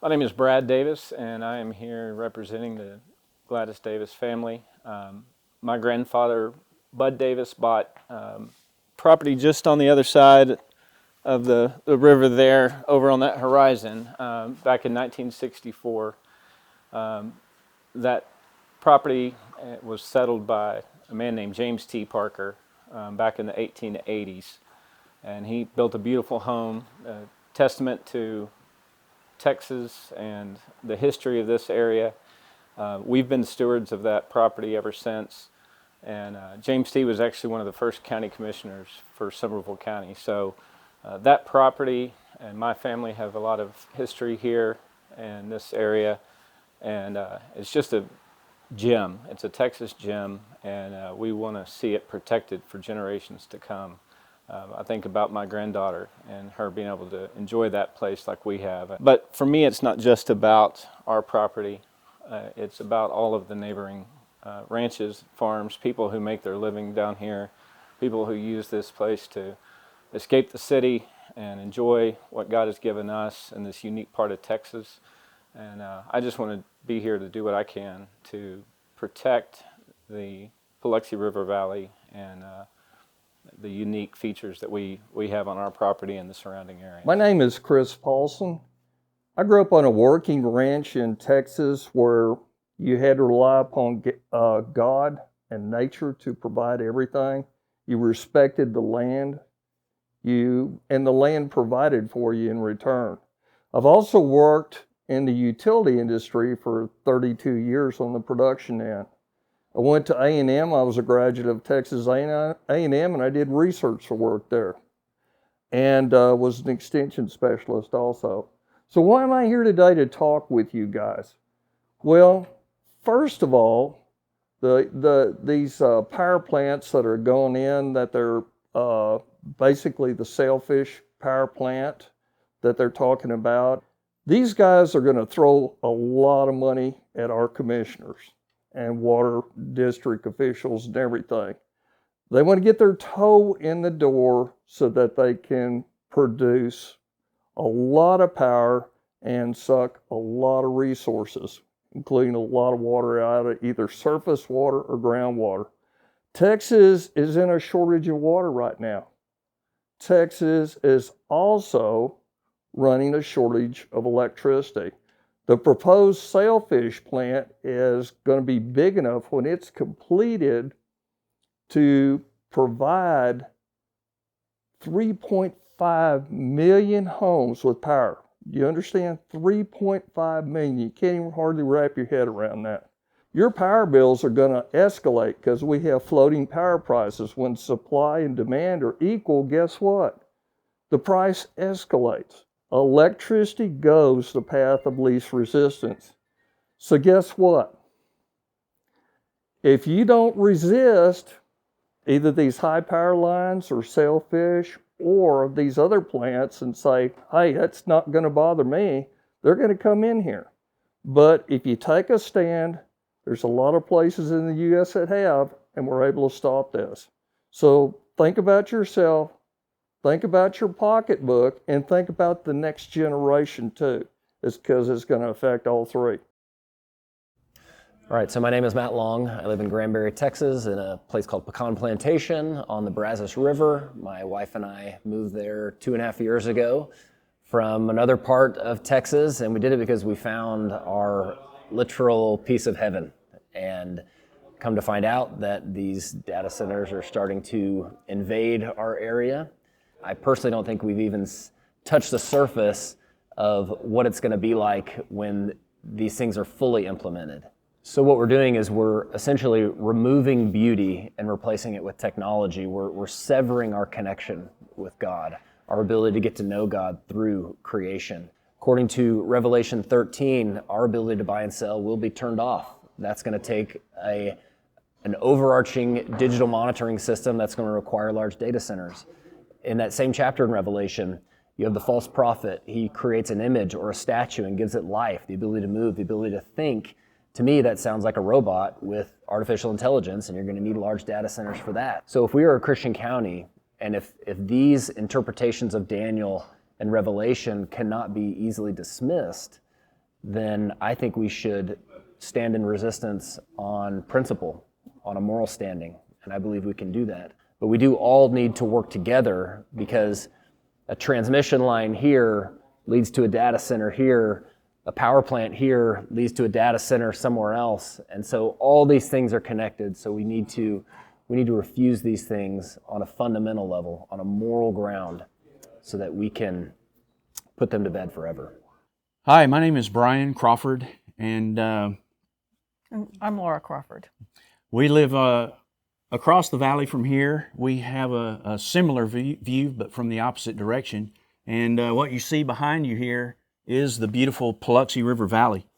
My name is Brad Davis, and I am here representing the Gladys Davis family. My grandfather, Bud Davis, bought property just on the other side of the river there, over on that horizon, back in 1964. That property was settled by a man named James T. Parker back in the 1880s, and he built a beautiful home, a testament to Texas and the history of this area. We've been stewards of that property ever since, and James T. was actually one of the first county commissioners for Somerville County. So that property and my family have a lot of history here in this area, and it's just a gem. It's a Texas gem, and we want to see it protected for generations to come. I think about my granddaughter and her being able to enjoy that place like we have. But for me, it's not just about our property. It's about all of the neighboring ranches, farms, people who make their living down here, people who use this place to escape the city and enjoy what God has given us in this unique part of Texas. And I just want to be here to do what I can to protect the Paluxy River Valley and the unique features that we have on our property and the surrounding area. My name is Chris Paulson. I grew up on a working ranch in Texas where you had to rely upon God and nature to provide everything. You respected the land, and the land provided for you in return. I've also worked in the utility industry for 32 years on the production end. I went to A&M. I was a graduate of Texas A&M, and I did research work there, and was an extension specialist also. So why am I here today to talk with you guys? Well, first of all, these power plants that are going in, that they're basically the Sailfish power plant that they're talking about, these guys are going to throw a lot of money at our commissioners and water district officials and everything. They want to get their toe in the door so that they can produce a lot of power and suck a lot of resources, including a lot of water out of either surface water or groundwater. Texas is in a shortage of water right now. Texas is also running a shortage of electricity. The proposed Sailfish plant is going to be big enough when it's completed to provide 3.5 million homes with power. You understand? 3.5 million. You can't even hardly wrap your head around that. Your power bills are going to escalate because we have floating power prices. When supply and demand are equal, guess what? The price escalates. Electricity goes the path of least resistance. So guess what? If you don't resist either these high power lines or Sailfish or these other plants and say, hey, that's not going to bother me, they're going to come in here. But if you take a stand, there's a lot of places in the U.S. that have, and we're able to stop this. So think about yourself. Think about your pocketbook, and think about the next generation too. It's because it's going to affect all three. All right, so my name is Matt Long. I live in Granbury, Texas, in a place called Pecan Plantation on the Brazos River. My wife and I moved there 2.5 years ago from another part of Texas, and we did it because we found our literal piece of heaven. And come to find out that these data centers are starting to invade our area. I personally don't think we've even touched the surface of what it's going to be like when these things are fully implemented. So what we're doing is we're essentially removing beauty and replacing it with technology. We're severing our connection with God, our ability to get to know God through creation. According to Revelation 13, our ability to buy and sell will be turned off. That's going to take an overarching digital monitoring system that's going to require large data centers. In that same chapter in Revelation, you have the false prophet. He creates an image or a statue and gives it life, the ability to move, the ability to think. To me, that sounds like a robot with artificial intelligence, and you're going to need large data centers for that. So if we are a Christian county, and if these interpretations of Daniel and Revelation cannot be easily dismissed, then I think we should stand in resistance on principle, on a moral standing, and I believe we can do that. But we do all need to work together, because a transmission line here leads to a data center here, a power plant here leads to a data center somewhere else, and so all these things are connected. So we need to refuse these things on a fundamental level, on a moral ground, so that we can put them to bed forever. Hi, my name is Brian Crawford, and I'm Laura Crawford. we live across the valley from here. We have a similar view, but from the opposite direction. And what you see behind you here is the beautiful Paluxy River Valley.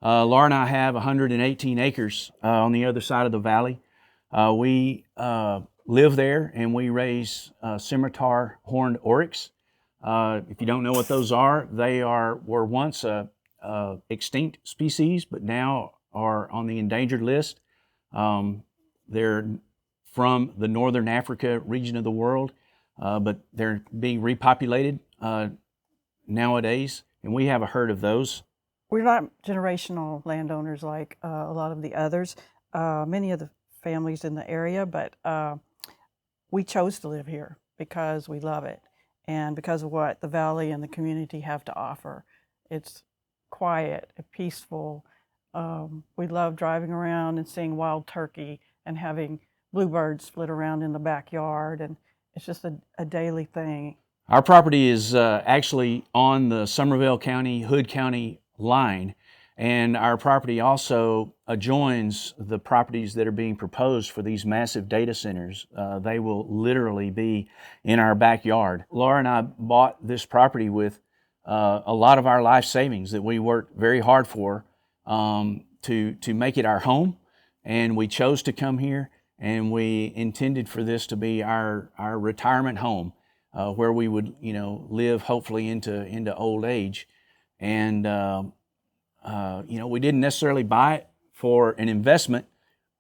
Laura and I have 118 acres on the other side of the valley. We live there, and we raise scimitar horned oryx. If you don't know what those are, they were once a extinct species, but now are on the endangered list. They're from the northern Africa region of the world, but they're being repopulated nowadays, and we have a herd of those. We're not generational landowners like a lot of the others, many of the families in the area, but we chose to live here because we love it and because of what the valley and the community have to offer. It's quiet and peaceful. We love driving around and seeing wild turkey and having bluebirds flit around in the backyard, and it's just a daily thing. Our property is actually on the Somervell County, Hood County line, and our property also adjoins the properties that are being proposed for these massive data centers. They will literally be in our backyard. Laura and I bought this property with a lot of our life savings that we worked very hard for to make it our home, and we chose to come here, and we intended for this to be our retirement home, where we would live hopefully into old age. And we didn't necessarily buy it for an investment.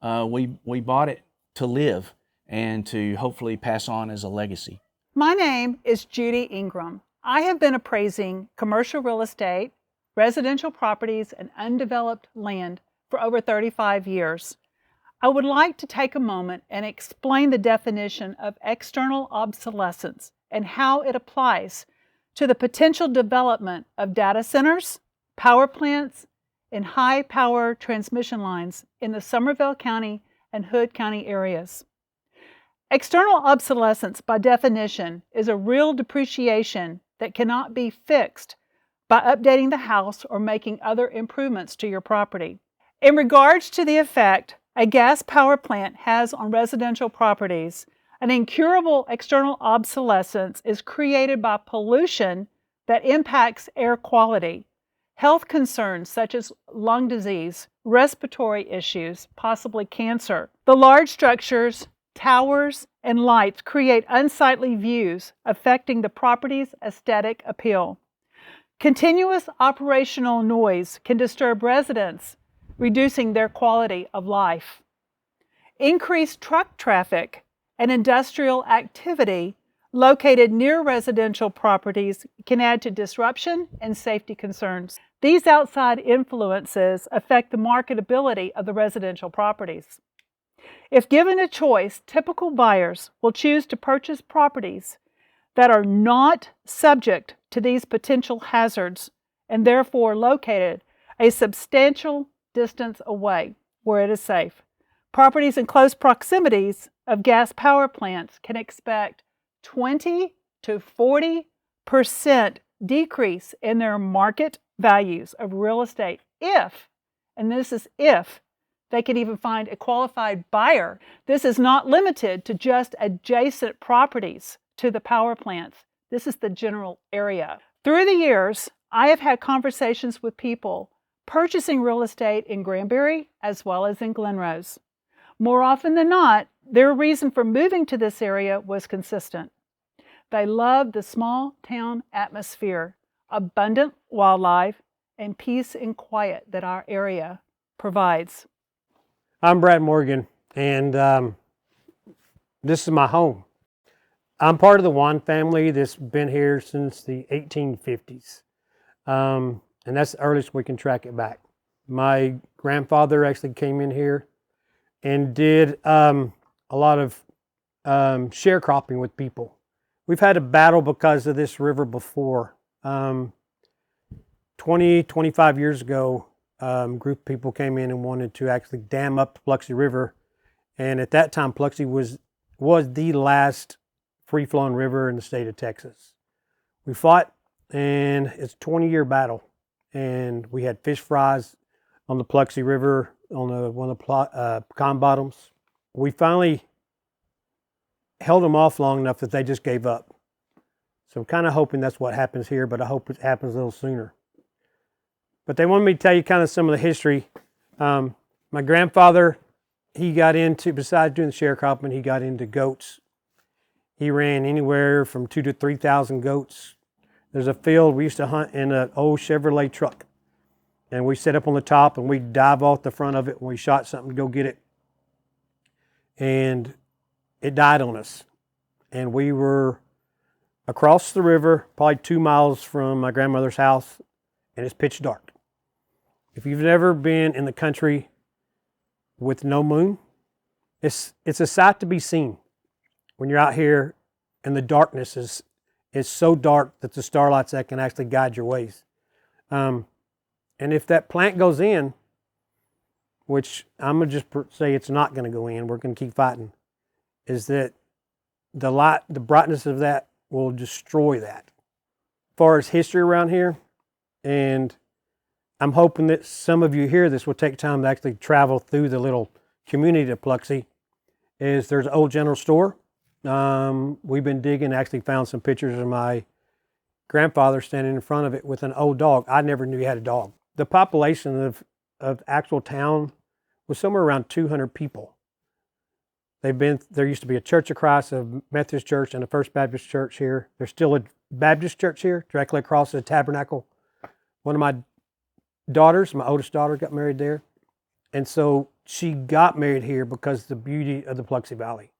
We bought it to live and to hopefully pass on as a legacy. My name is Judy Ingram. I have been appraising commercial real estate, residential properties, and undeveloped land for over 35 years. I would like to take a moment and explain the definition of external obsolescence and how it applies to the potential development of data centers, power plants, and high-power transmission lines in the Somervell County and Hood County areas. External obsolescence, by definition, is a real depreciation that cannot be fixed by updating the house or making other improvements to your property. In regards to the effect a gas power plant has on residential properties, an incurable external obsolescence is created by pollution that impacts air quality, health concerns such as lung disease, respiratory issues, possibly cancer. The large structures, towers, and lights create unsightly views affecting the property's aesthetic appeal. Continuous operational noise can disturb residents, reducing their quality of life. Increased truck traffic and industrial activity located near residential properties can add to disruption and safety concerns. These outside influences affect the marketability of the residential properties. If given a choice, typical buyers will choose to purchase properties that are not subject to these potential hazards and therefore located a substantial distance away where it is safe. Properties in close proximities of gas power plants can expect 20 to 40% decrease in their market values of real estate if, and this is if, they can even find a qualified buyer. This is not limited to just adjacent properties to the power plants. This is the general area. Through the years, I have had conversations with people purchasing real estate in Granbury as well as in Glenrose. More often than not, their reason for moving to this area was consistent. They loved the small town atmosphere, abundant wildlife, and peace and quiet that our area provides. I'm Brad Morgan, and this is my home. I'm part of the Juan family that's been here since the 1850s. and that's the earliest we can track it back. My grandfather actually came in here and did a lot of sharecropping with people. We've had a battle because of this river before. 25 years ago, a group of people came in and wanted to actually dam up the Paluxy River. And at that time, Paluxy was the last free-flowing river in the state of Texas. We fought, and it's a 20-year battle. And we had fish fries on the Paluxy River, on one of the pecan bottoms. We finally held them off long enough that they just gave up. So I'm kind of hoping that's what happens here, but I hope it happens a little sooner. But they wanted me to tell you kind of some of the history. My grandfather, he got into, besides doing the sharecropping, he got into goats. He ran anywhere from 2,000 to 3,000 goats. There's a field we used to hunt in an old Chevrolet truck. And we set up on the top and we dive off the front of it when we shot something to go get it. And it died on us. And we were across the river, probably 2 miles from my grandmother's house, and it's pitch dark. If you've never been in the country with no moon, it's a sight to be seen when you're out here and the darkness is so dark that the starlights that can actually guide your ways. And if that plant goes in, which I'm going to just say it's not going to go in, we're going to keep fighting, is that the light, the brightness of that will destroy that. As far as history around here, and I'm hoping that some of you hear this will take time to actually travel through the little community of Paluxy, is there's an old general store. We've been digging, actually found some pictures of my grandfather standing in front of it with an old dog. I never knew he had a dog. The population of actual town was somewhere around 200 people. There used to be a Church of Christ, a Methodist church, and a First Baptist church here. There's still a Baptist church here, directly across the tabernacle. One of my daughters, my oldest daughter, got married there. And so she got married here because of the beauty of the Paluxy Valley.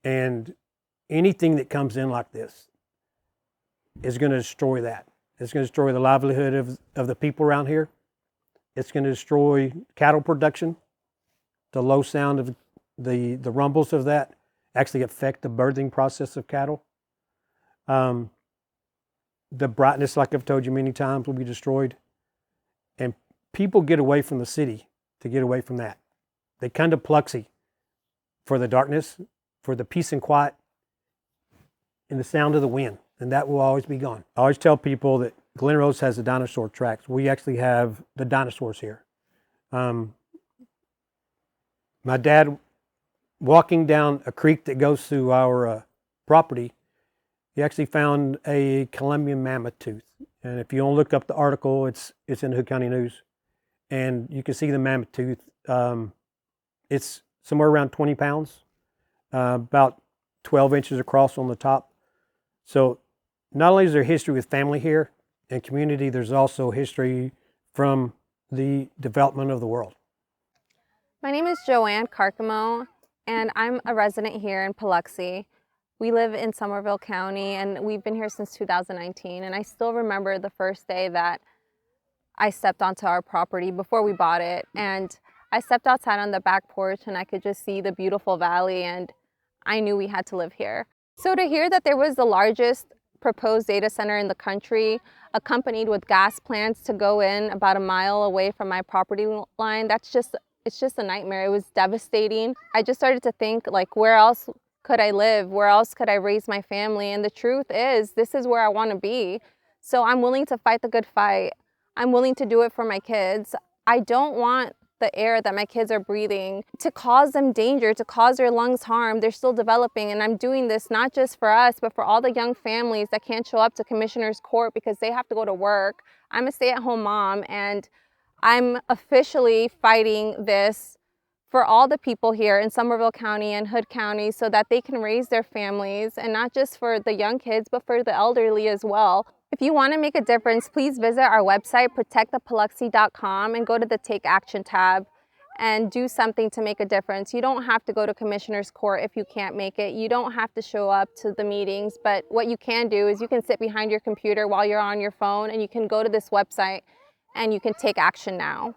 And anything that comes in like this is going to destroy that. It's going to destroy the livelihood of the people around here. It's going to destroy cattle production. The low sound of the rumbles of that actually affect the birthing process of cattle. The brightness, like I've told you many times, will be destroyed. And people get away from the city to get away from that. They come to Paluxy for the darkness, for the peace and quiet, and the sound of the wind. And that will always be gone. I always tell people that Glen Rose has the dinosaur tracks. We actually have the dinosaurs here. My dad, walking down a creek that goes through our property, he actually found a Columbian mammoth tooth. And if you want to look up the article, it's in the Hood County News. And you can see the mammoth tooth. It's somewhere around 20 pounds, about 12 inches across on the top. So not only is there history with family here and community, there's also history from the development of the world. My name is Joanne Carcamo, and I'm a resident here in Paluxy. We live in Somerville County, and we've been here since 2019, and I still remember the first day that I stepped onto our property before we bought it, and I stepped outside on the back porch and I could just see the beautiful valley, and I knew we had to live here. So to hear that there was the largest proposed data center in the country, accompanied with gas plants to go in about a mile away from my property line, it's just a nightmare. It was devastating. I just started to think, like, where else could I live? Where else could I raise my family? And the truth is, this is where I want to be. So I'm willing to fight the good fight. I'm willing to do it for my kids. I don't want the air that my kids are breathing to cause them danger, to cause their lungs harm. They're still developing, and I'm doing this not just for us, but for all the young families that can't show up to Commissioner's Court because they have to go to work. I'm a stay-at-home mom, and I'm officially fighting this for all the people here in Somerville County and Hood County so that they can raise their families, and not just for the young kids, but for the elderly as well. If you want to make a difference, please visit our website, protectthepaluxy.com, and go to the Take Action tab. and do something to make a difference. You don't have to go to commissioner's court if you can't make it. You don't have to show up to the meetings, but what you can do is you can sit behind your computer while you're on your phone, and you can go to this website and you can take action now.